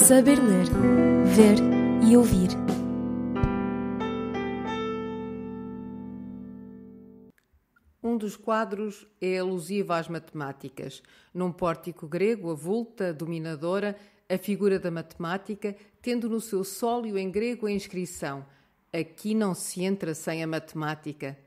Saber ler, ver e ouvir. Um dos quadros é alusivo às matemáticas. Num pórtico grego, avulta, dominadora, a figura da matemática, tendo no seu sólio em grego a inscrição: aqui não se entra sem a matemática.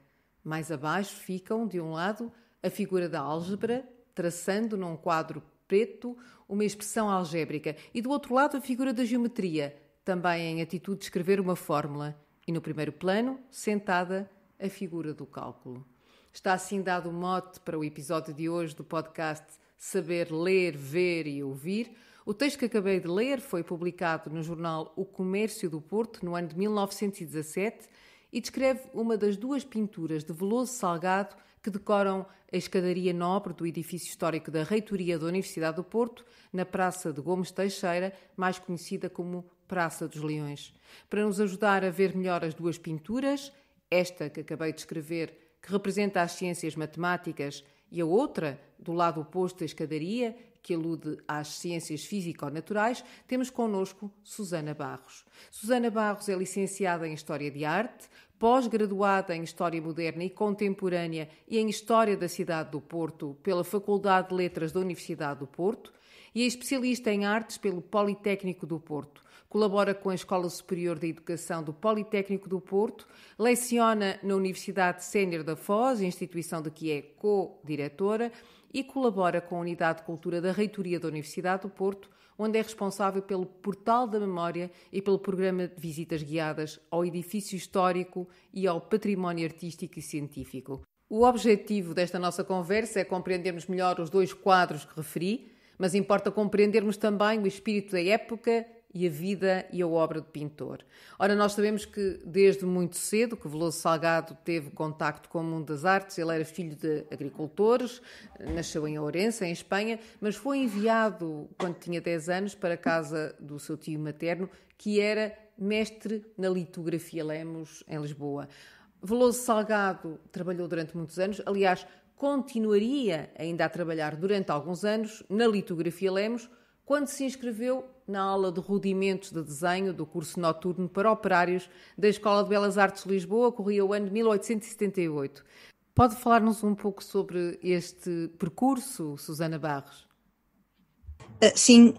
Mais abaixo ficam, de um lado, a figura da álgebra, traçando num quadro preto uma expressão algébrica, e do outro lado a figura da geometria, também em atitude de escrever uma fórmula, e no primeiro plano, sentada, a figura do cálculo. Está assim dado o mote para o episódio de hoje do podcast Saber Ler, Ver e Ouvir. O texto que acabei de ler foi publicado no jornal O Comércio do Porto no ano de 1917 e descreve uma das duas pinturas de Veloso Salgado que decoram a escadaria nobre do edifício histórico da Reitoria da Universidade do Porto, na Praça de Gomes Teixeira, mais conhecida como Praça dos Leões. Para nos ajudar a ver melhor as duas pinturas, esta que acabei de escrever, que representa as ciências matemáticas, e a outra, do lado oposto da escadaria, que alude às ciências físico-naturais, temos connosco Susana Barros. Susana Barros é licenciada em História de Arte, pós-graduada em História Moderna e Contemporânea e em História da Cidade do Porto pela Faculdade de Letras da Universidade do Porto e é especialista em Artes pelo Politécnico do Porto. Colabora com a Escola Superior de Educação do Politécnico do Porto, leciona na Universidade Sénior da Foz, instituição de que é co-diretora, e colabora com a Unidade de Cultura da Reitoria da Universidade do Porto, onde é responsável pelo Portal da Memória e pelo programa de visitas guiadas ao edifício histórico e ao património artístico e científico. O objetivo desta nossa conversa é compreendermos melhor os dois quadros que referi, mas importa compreendermos também o espírito da época e a vida e a obra do pintor. Ora, nós sabemos que desde muito cedo que Veloso Salgado teve contacto com o mundo das artes. Ele era filho de agricultores, nasceu em Ourense, em Espanha, mas foi enviado, quando tinha 10 anos, para a casa do seu tio materno, que era mestre na litografia Lemos, em Lisboa. Veloso Salgado trabalhou durante muitos anos, aliás, continuaria ainda a trabalhar durante alguns anos na litografia Lemos, quando se inscreveu na aula de rudimentos de desenho do curso noturno para operários da Escola de Belas Artes de Lisboa, corria o ano de 1878. Pode falar-nos um pouco sobre este percurso, Susana Barros? Sim,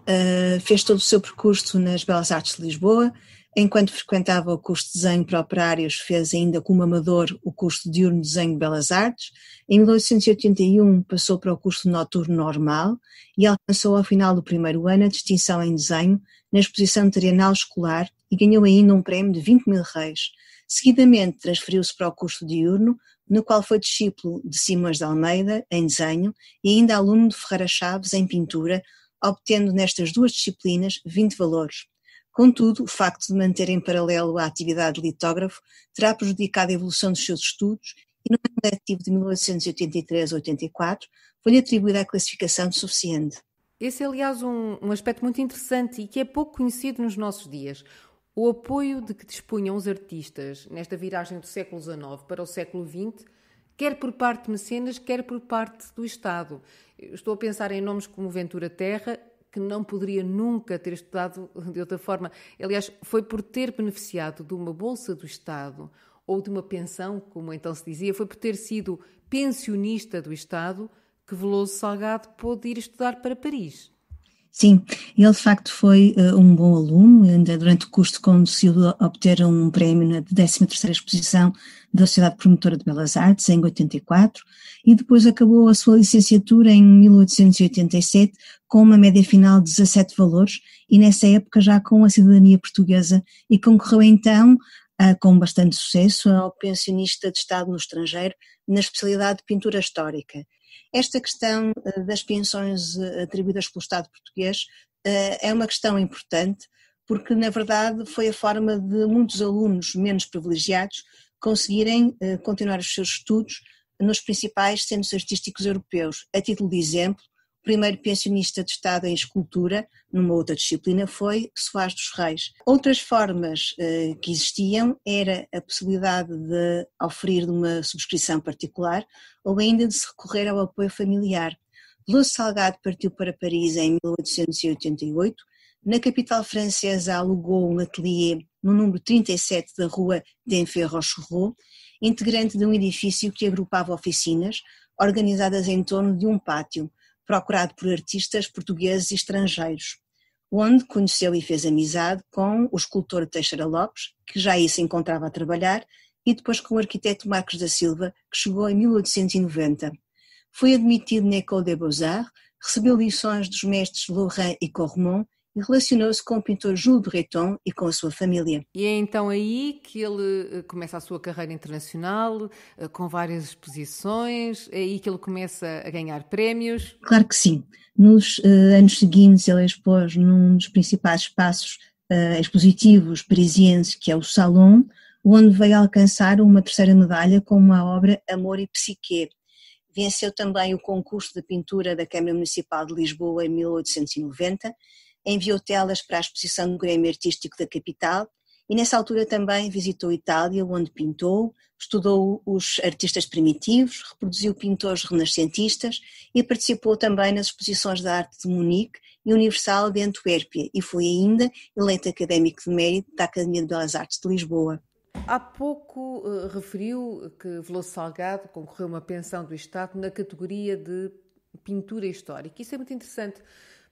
fez todo o seu percurso nas Belas Artes de Lisboa. Enquanto frequentava o curso de desenho para operários, fez ainda como amador o curso de diurno de desenho de Belas Artes. Em 1881 passou para o curso noturno normal e alcançou ao final do primeiro ano a distinção em desenho na exposição trienal escolar e ganhou ainda um prémio de 20.000 réis. Seguidamente transferiu-se para o curso diurno, no qual foi discípulo de Simões de Almeida em desenho e ainda aluno de Ferreira Chaves em pintura, obtendo nestas duas disciplinas 20 valores. Contudo, o facto de manter em paralelo a atividade de litógrafo terá prejudicado a evolução dos seus estudos e no ano letivo de 1883-84 foi-lhe atribuída a classificação de suficiente. Esse é, aliás, um aspecto muito interessante e que é pouco conhecido nos nossos dias. O apoio de que dispunham os artistas nesta viragem do século XIX para o século XX, quer por parte de mecenas, quer por parte do Estado. Eu estou a pensar em nomes como Ventura Terra, que não poderia nunca ter estudado de outra forma. Aliás, foi por ter beneficiado de uma bolsa do Estado ou de uma pensão, como então se dizia, foi por ter sido pensionista do Estado que Veloso Salgado pôde ir estudar para Paris. Sim, ele de facto foi um bom aluno, ainda durante o curso conseguiu obter um prémio na 13ª exposição da Sociedade Promotora de Belas Artes, em 84, e depois acabou a sua licenciatura em 1887 com uma média final de 17 valores e nessa época já com a cidadania portuguesa e concorreu então, com bastante sucesso, ao pensionista de Estado no estrangeiro na especialidade de pintura histórica. Esta questão das pensões atribuídas pelo Estado português é uma questão importante porque, na verdade, foi a forma de muitos alunos menos privilegiados conseguirem continuar os seus estudos nos principais centros artísticos europeus. A título de exemplo, o primeiro pensionista de Estado em escultura, numa outra disciplina, foi Soares dos Reis. Outras formas que existiam era a possibilidade de oferir uma subscrição particular ou ainda de se recorrer ao apoio familiar. Veloso Salgado partiu para Paris em 1888, Na capital francesa alugou um ateliê no número 37 da rua d'Enfer-Rochereau, integrante de um edifício que agrupava oficinas, organizadas em torno de um pátio, procurado por artistas portugueses e estrangeiros, onde conheceu e fez amizade com o escultor Teixeira Lopes, que já aí se encontrava a trabalhar, e depois com o arquiteto Marques da Silva, que chegou em 1890. Foi admitido na École des Beaux-Arts, recebeu lições dos mestres Lorrain e Corremont e relacionou-se com o pintor Jules Breton e com a sua família. E é então aí que ele começa a sua carreira internacional, com várias exposições, é aí que ele começa a ganhar prémios? Claro que sim. Nos anos seguintes ele expôs num dos principais espaços expositivos parisienses, que é o Salon, onde veio alcançar uma terceira medalha com uma obra Amor e Psique. Venceu também o concurso de pintura da Câmara Municipal de Lisboa em 1890, enviou telas para a exposição do Grêmio Artístico da capital e nessa altura também visitou a Itália, onde pintou, estudou os artistas primitivos, reproduziu pintores renascentistas e participou também nas exposições de arte de Munique e Universal de Antuérpia e foi ainda eleito académico de mérito da Academia de Belas Artes de Lisboa. Há pouco referiu que Veloso Salgado concorreu a uma pensão do Estado na categoria de pintura histórica. Isso é muito interessante,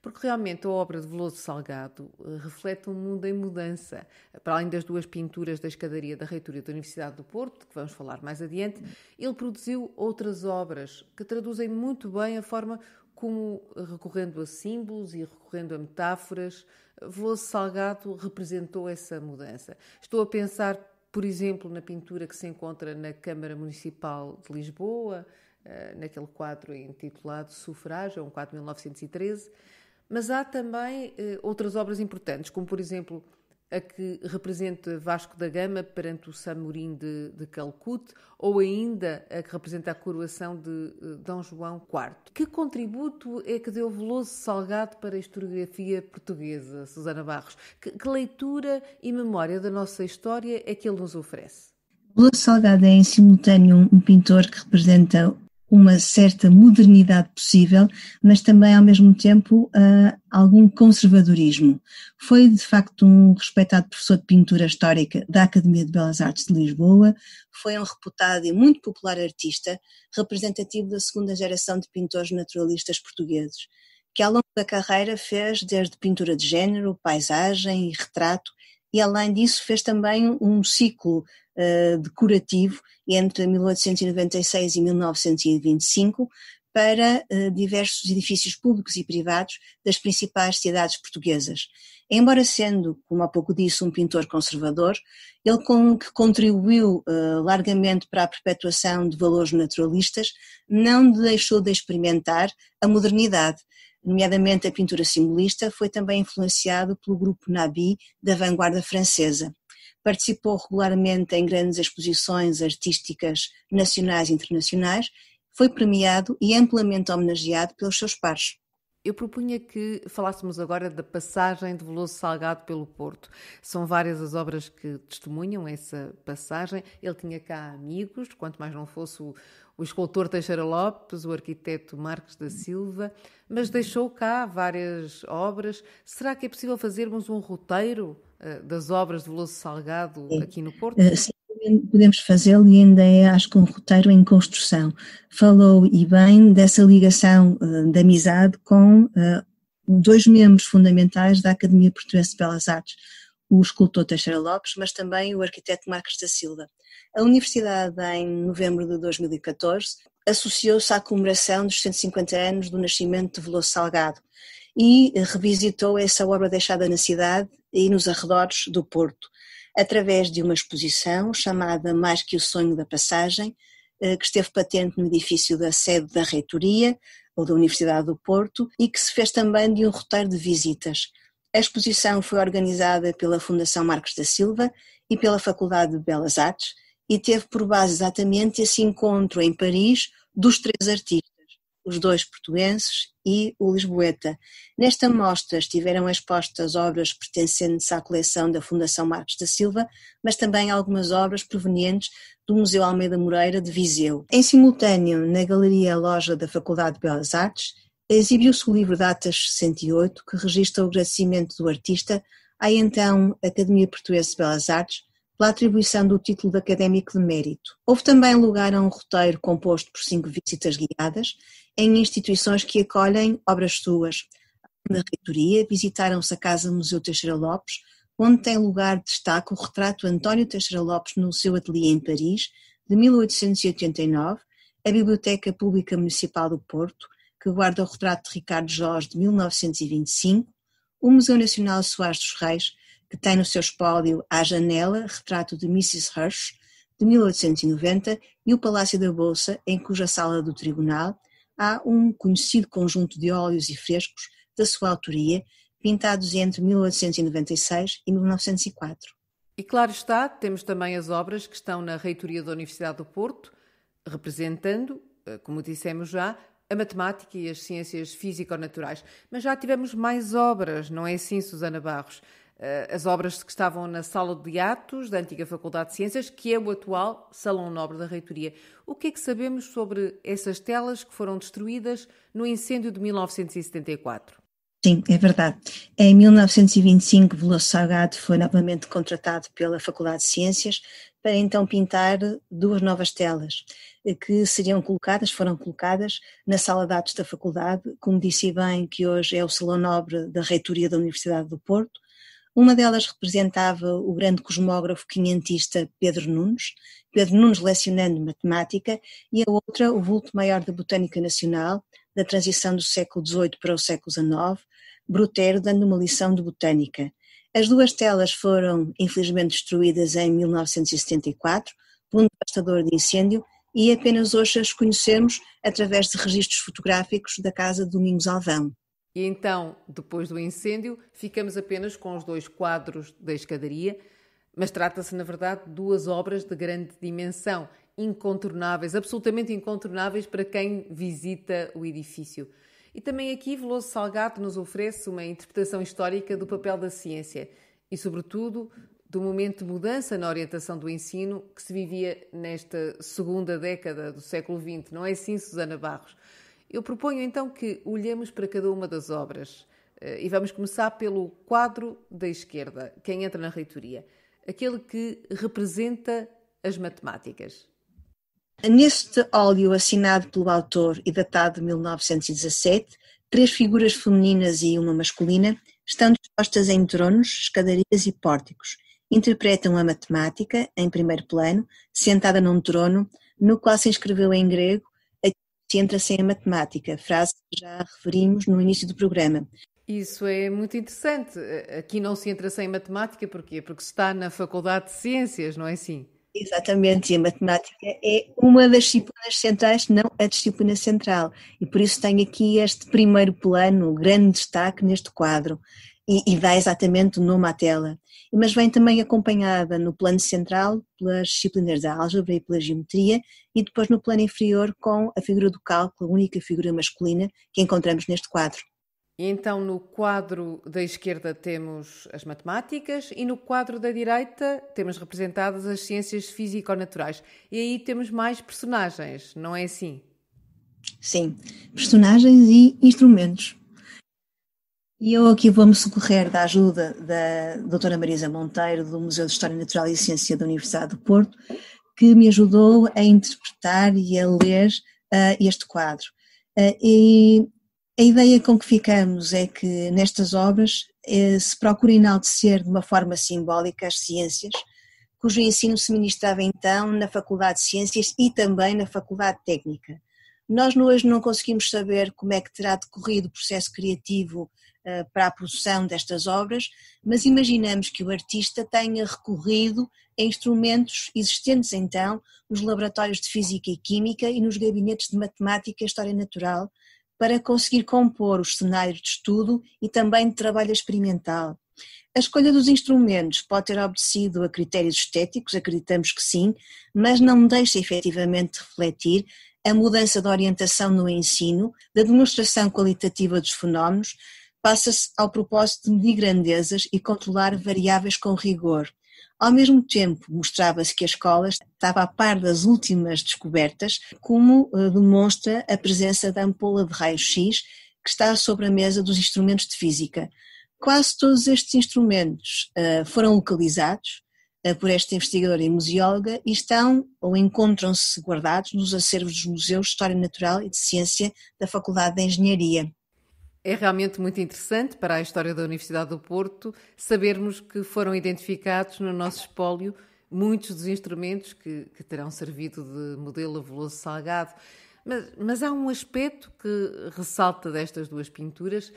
porque realmente a obra de Veloso Salgado reflete um mundo em mudança. Para além das duas pinturas da escadaria da Reitoria da Universidade do Porto, que vamos falar mais adiante, ele produziu outras obras que traduzem muito bem a forma como, recorrendo a símbolos e recorrendo a metáforas, Veloso Salgado representou essa mudança. Estou a pensar, por exemplo, na pintura que se encontra na Câmara Municipal de Lisboa, naquele quadro intitulado Sufrágio, um quadro de 1913, mas há também outras obras importantes, como por exemplo a que representa Vasco da Gama perante o Samorim de Calcute, ou ainda a que representa a coroação de Dom João IV. Que contributo é que deu Veloso Salgado para a historiografia portuguesa, Susana Barros? Que leitura e memória da nossa história é que ele nos oferece? Veloso Salgado é em simultâneo um pintor que representa uma certa modernidade possível, mas também ao mesmo tempo algum conservadorismo. Foi de facto um respeitado professor de pintura histórica da Academia de Belas Artes de Lisboa, foi um reputado e muito popular artista, representativo da segunda geração de pintores naturalistas portugueses, que ao longo da carreira fez desde pintura de género, paisagem e retrato, e além disso fez também um ciclo decorativo entre 1896 e 1925 para diversos edifícios públicos e privados das principais cidades portuguesas. Embora sendo, como há pouco disse, um pintor conservador, ele contribuiu largamente para a perpetuação de valores naturalistas, não deixou de experimentar a modernidade. Nomeadamente a pintura simbolista, foi também influenciado pelo grupo Nabi da vanguarda francesa. Participou regularmente em grandes exposições artísticas nacionais e internacionais, foi premiado e amplamente homenageado pelos seus pares. Eu propunha que falássemos agora da passagem de Veloso Salgado pelo Porto. São várias as obras que testemunham essa passagem. Ele tinha cá amigos, quanto mais não fosse o escultor Teixeira Lopes, o arquiteto Marques da Silva, mas deixou cá várias obras. Será que é possível fazermos um roteiro das obras de Veloso Salgado aqui no Porto? Sim, podemos fazê-lo e ainda é, acho que um roteiro em construção. Falou e bem dessa ligação de amizade com dois membros fundamentais da Academia Portuguesa de Belas Artes, o escultor Teixeira Lopes, mas também o arquiteto Marques da Silva. A Universidade, em novembro de 2014, associou-se à comemoração dos 150 anos do nascimento de Veloso Salgado e revisitou essa obra deixada na cidade e nos arredores do Porto, através de uma exposição chamada Mais que o Sonho da Passagem, que esteve patente no edifício da sede da Reitoria, ou da Universidade do Porto, e que se fez também de um roteiro de visitas. A exposição foi organizada pela Fundação Marques da Silva e pela Faculdade de Belas Artes e teve por base exatamente esse encontro em Paris dos três artistas, os dois portuenses e o lisboeta. Nesta mostra estiveram expostas obras pertencentes à coleção da Fundação Marques da Silva, mas também algumas obras provenientes do Museu Almeida Moreira de Viseu. Em simultâneo, na Galeria Loja da Faculdade de Belas Artes, Exibiu-se o livro Datas 68, que registra o agradecimento do artista à então Academia Portuguesa de Belas Artes pela atribuição do título de Académico de Mérito. Houve também lugar a um roteiro composto por 5 visitas guiadas em instituições que acolhem obras suas. Na reitoria, visitaram-se a Casa Museu Teixeira Lopes, onde tem lugar de destaque o retrato de António Teixeira Lopes no seu ateliê em Paris, de 1889, a Biblioteca Pública Municipal do Porto, que guarda o retrato de Ricardo Jorge de 1925, o Museu Nacional Soares dos Reis, que tem no seu espólio à janela retrato de Mrs. Hirsch, de 1890, e o Palácio da Bolsa, em cuja sala do tribunal há um conhecido conjunto de óleos e frescos da sua autoria, pintados entre 1896 e 1904. E claro está, temos também as obras que estão na reitoria da Universidade do Porto, representando, como dissemos já, a matemática e as ciências físico-naturais. Mas já tivemos mais obras, não é assim, Susana Barros? As obras que estavam na Sala de Atos da antiga Faculdade de Ciências, que é o atual Salão Nobre da Reitoria. O que é que sabemos sobre essas telas que foram destruídas no incêndio de 1974? Sim, é verdade. Em 1925, Veloso Salgado foi novamente contratado pela Faculdade de Ciências para então pintar 2 novas telas que foram colocadas na Sala de Atos da Faculdade, como disse bem, que hoje é o Salão Nobre da Reitoria da Universidade do Porto. Uma delas representava o grande cosmógrafo quinhentista Pedro Nunes lecionando matemática, e a outra o vulto maior da Botânica Nacional, da transição do século XVIII para o século XIX, Brutero dando uma lição de botânica. As 2 telas foram infelizmente destruídas em 1974 por um devastador de incêndio, e apenas hoje as conhecemos através de registros fotográficos da Casa de Domingos Alvão. E então, depois do incêndio, ficamos apenas com os 2 quadros da escadaria, mas trata-se, na verdade, de 2 obras de grande dimensão, incontornáveis, absolutamente incontornáveis para quem visita o edifício. E também aqui Veloso Salgado nos oferece uma interpretação histórica do papel da ciência e, sobretudo, do momento de mudança na orientação do ensino que se vivia nesta segunda década do século XX. Não é assim, Susana Barros? Eu proponho então que olhemos para cada uma das obras e vamos começar pelo quadro da esquerda, quem entra na reitoria, aquele que representa as matemáticas. Neste óleo assinado pelo autor e datado de 1917, 3 figuras femininas e uma masculina estão dispostas em tronos, escadarias e pórticos. Interpretam a matemática, em primeiro plano, sentada num trono, no qual se inscreveu em grego "Aqui se entra sem a matemática", frase que já referimos no início do programa. Isso é muito interessante. Aqui não se entra sem matemática, porquê? Porque se está na Faculdade de Ciências, não é assim? Exatamente, e a matemática é uma das disciplinas centrais, não a disciplina central, e por isso tem aqui este primeiro plano, grande destaque neste quadro, e dá exatamente o nome à tela. Mas vem também acompanhada no plano central pelas disciplinas da álgebra e pela geometria, e depois no plano inferior com a figura do cálculo, a única figura masculina que encontramos neste quadro. E então no quadro da esquerda temos as matemáticas e no quadro da direita temos representadas as ciências físico-naturais. E aí temos mais personagens, não é assim? Sim, personagens e instrumentos. E eu aqui vou-me socorrer da ajuda da doutora Marisa Monteiro, do Museu de História Natural e Ciência da Universidade do Porto, que me ajudou a interpretar e a ler este quadro. E a ideia com que ficamos é que nestas obras se procura enaltecer de uma forma simbólica as ciências, cujo ensino se ministrava então na Faculdade de Ciências e também na Faculdade Técnica. Nós hoje não conseguimos saber como é que terá decorrido o processo criativo para a produção destas obras, mas imaginamos que o artista tenha recorrido a instrumentos existentes então nos laboratórios de Física e Química e nos gabinetes de Matemática e História Natural para conseguir compor os cenários de estudo e também de trabalho experimental. A escolha dos instrumentos pode ter obedecido a critérios estéticos, acreditamos que sim, mas não deixa efetivamente refletir a mudança da orientação no ensino, da demonstração qualitativa dos fenómenos, passa-se ao propósito de medir grandezas e controlar variáveis com rigor. Ao mesmo tempo, mostrava-se que a escola estava a par das últimas descobertas, como demonstra a presença da ampola de raio-x, que está sobre a mesa dos instrumentos de física. Quase todos estes instrumentos foram localizados por esta investigadora e museóloga e estão ou encontram-se guardados nos acervos dos Museus de História Natural e de Ciência da Faculdade de Engenharia. É realmente muito interessante para a história da Universidade do Porto sabermos que foram identificados no nosso espólio muitos dos instrumentos que terão servido de modelo a Veloso Salgado. Mas há um aspecto que ressalta destas duas pinturas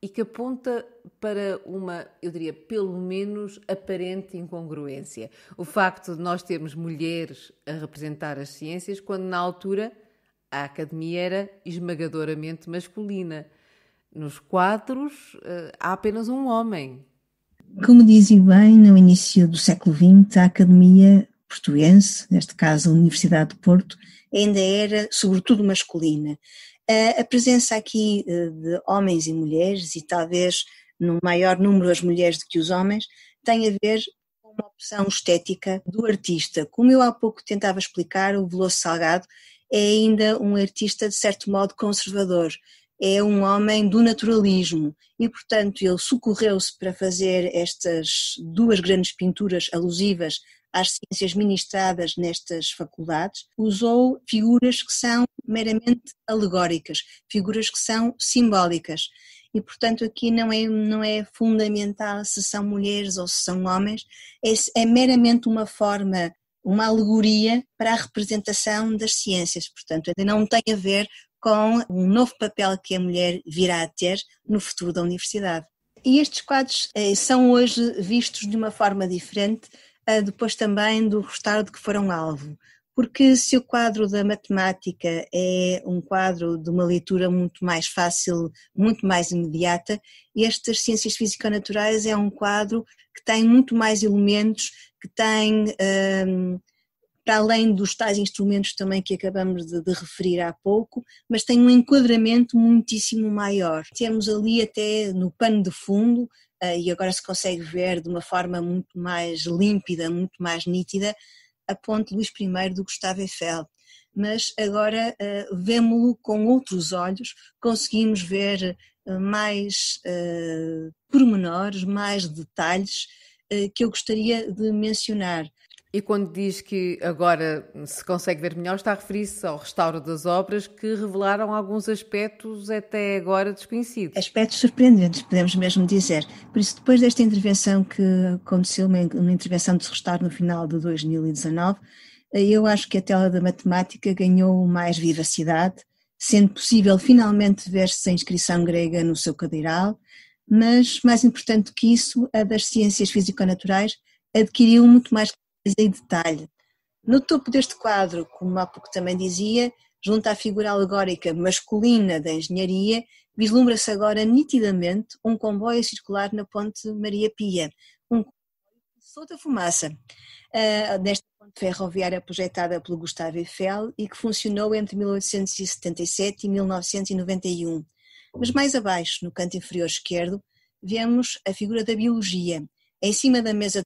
e que aponta para uma, eu diria, pelo menos aparente incongruência. O facto de nós termos mulheres a representar as ciências, quando na altura a academia era esmagadoramente masculina. Nos quadros há apenas um homem. Como dizia bem, no início do século XX, a Academia Portuense, neste caso a Universidade de Porto, ainda era sobretudo masculina. A presença aqui de homens e mulheres, e talvez no maior número as mulheres do que os homens, tem a ver com uma opção estética do artista. Como eu há pouco tentava explicar, o Veloso Salgado é ainda um artista de certo modo conservador. É um homem do naturalismo e, portanto, ele socorreu-se para fazer estas duas grandes pinturas alusivas às ciências ministradas nestas faculdades, usou figuras que são meramente alegóricas, figuras que são simbólicas. E, portanto, aqui não é fundamental se são mulheres ou se são homens, é meramente uma forma, uma alegoria para a representação das ciências. Portanto, ainda não tem a ver com um novo papel que a mulher virá a ter no futuro da universidade. E estes quadros são hoje vistos de uma forma diferente, depois também do restauro de que foram alvo. Porque se o quadro da matemática é um quadro de uma leitura muito mais fácil, muito mais imediata, estas ciências físico-naturais é um quadro que tem muito mais elementos, que tem, para além dos tais instrumentos também que acabamos de referir há pouco, mas tem um enquadramento muitíssimo maior. Temos ali até no pano de fundo, e agora se consegue ver de uma forma muito mais límpida, muito mais nítida, a Ponte Luís I do Gustavo Eiffel. Mas agora vemo-lo com outros olhos, conseguimos ver mais pormenores, mais detalhes que eu gostaria de mencionar. E quando diz que agora se consegue ver melhor, está a referir-se ao restauro das obras que revelaram alguns aspectos até agora desconhecidos. Aspectos surpreendentes, podemos mesmo dizer. Por isso, depois desta intervenção que aconteceu, uma intervenção de restauro no final de 2019, eu acho que a tela da matemática ganhou mais vivacidade, sendo possível finalmente ver-se a inscrição grega no seu cadeiral, mas mais importante do que isso, a das ciências físico-naturais adquiriu muito mais em detalhe. No topo deste quadro, como há pouco também dizia, junto à figura alegórica masculina da engenharia, vislumbra-se agora nitidamente um comboio circular na Ponte Maria Pia, um comboio que solta fumaça, nesta ponte ferroviária projetada pelo Gustavo Eiffel e que funcionou entre 1877 e 1991. Mas mais abaixo, no canto inferior esquerdo, vemos a figura da biologia. Em cima da mesa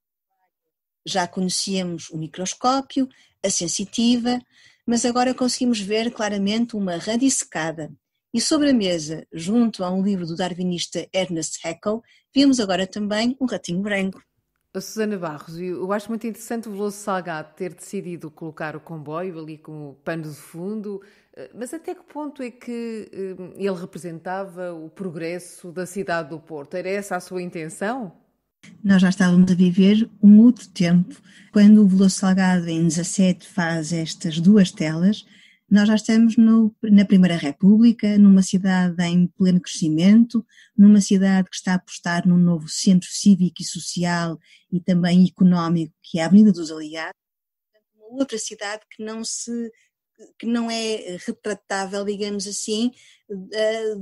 já conhecíamos o microscópio, a sensitiva, mas agora conseguimos ver claramente uma radicecada. E sobre a mesa, junto a um livro do darwinista Ernest Haeckel, vimos agora também um ratinho branco. A Susana Barros, eu acho muito interessante o Veloso Salgado ter decidido colocar o comboio ali com o pano de fundo, mas até que ponto é que ele representava o progresso da cidade do Porto? Era essa a sua intenção? Nós já estávamos a viver um outro tempo. Quando o Veloso Salgado, em 17, faz estas duas telas, nós já estamos na Primeira República, numa cidade em pleno crescimento, numa cidade que está a apostar num novo centro cívico e social e também económico, que é a Avenida dos Aliados, uma outra cidade que não é retratável, digamos assim,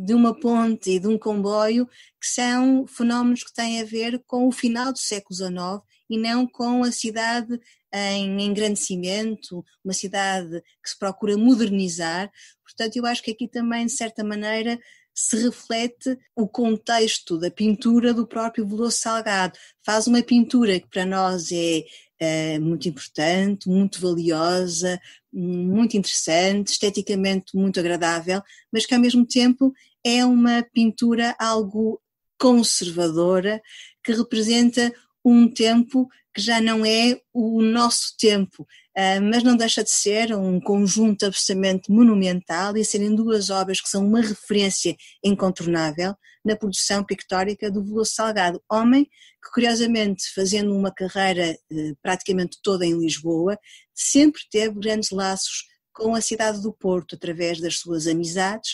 de uma ponte e de um comboio, que são fenómenos que têm a ver com o final do século XIX e não com a cidade em engrandecimento, uma cidade que se procura modernizar. Portanto, eu acho que aqui também, de certa maneira, se reflete o contexto da pintura do próprio Veloso Salgado. Faz uma pintura que para nós é muito importante, muito valiosa, muito interessante, esteticamente muito agradável, mas que ao mesmo tempo é uma pintura algo conservadora, que representa um tempo que já não é o nosso tempo, mas não deixa de ser um conjunto absolutamente monumental e serem duas obras que são uma referência incontornável na produção pictórica do Veloso Salgado, homem que, curiosamente, fazendo uma carreira praticamente toda em Lisboa, sempre teve grandes laços com a cidade do Porto, através das suas amizades,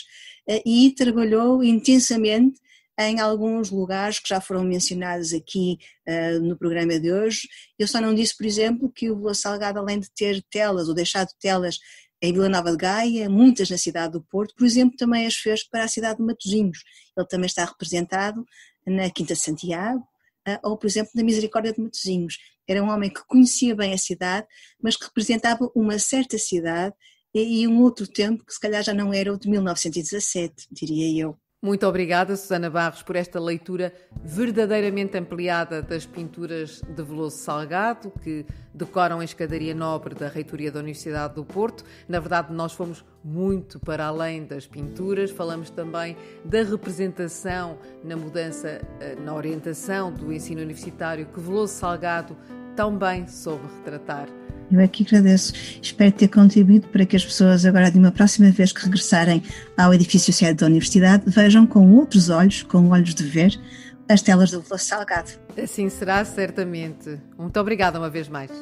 e trabalhou intensamente em alguns lugares que já foram mencionados aqui no programa de hoje. Eu só não disse, por exemplo, que o Veloso Salgado, além de ter telas ou deixado telas em Vila Nova de Gaia, muitas na cidade do Porto, por exemplo, também as fez para a cidade de Matosinhos. Ele também está representado na Quinta de Santiago, ou, por exemplo, na Misericórdia de Matosinhos. Era um homem que conhecia bem a cidade, mas que representava uma certa cidade e um outro tempo que se calhar já não era o de 1917, diria eu. Muito obrigada, Susana Barros, por esta leitura verdadeiramente ampliada das pinturas de Veloso Salgado, que decoram a escadaria nobre da Reitoria da Universidade do Porto. Na verdade, nós fomos muito para além das pinturas, falamos também da representação na mudança, na orientação do ensino universitário que Veloso Salgado tão bem soube retratar. Eu é que agradeço. Espero ter contribuído para que as pessoas, agora de uma próxima vez que regressarem ao edifício sede da Universidade, vejam com outros olhos, com olhos de ver, as telas do Veloso Salgado. Assim será, certamente. Muito obrigada uma vez mais.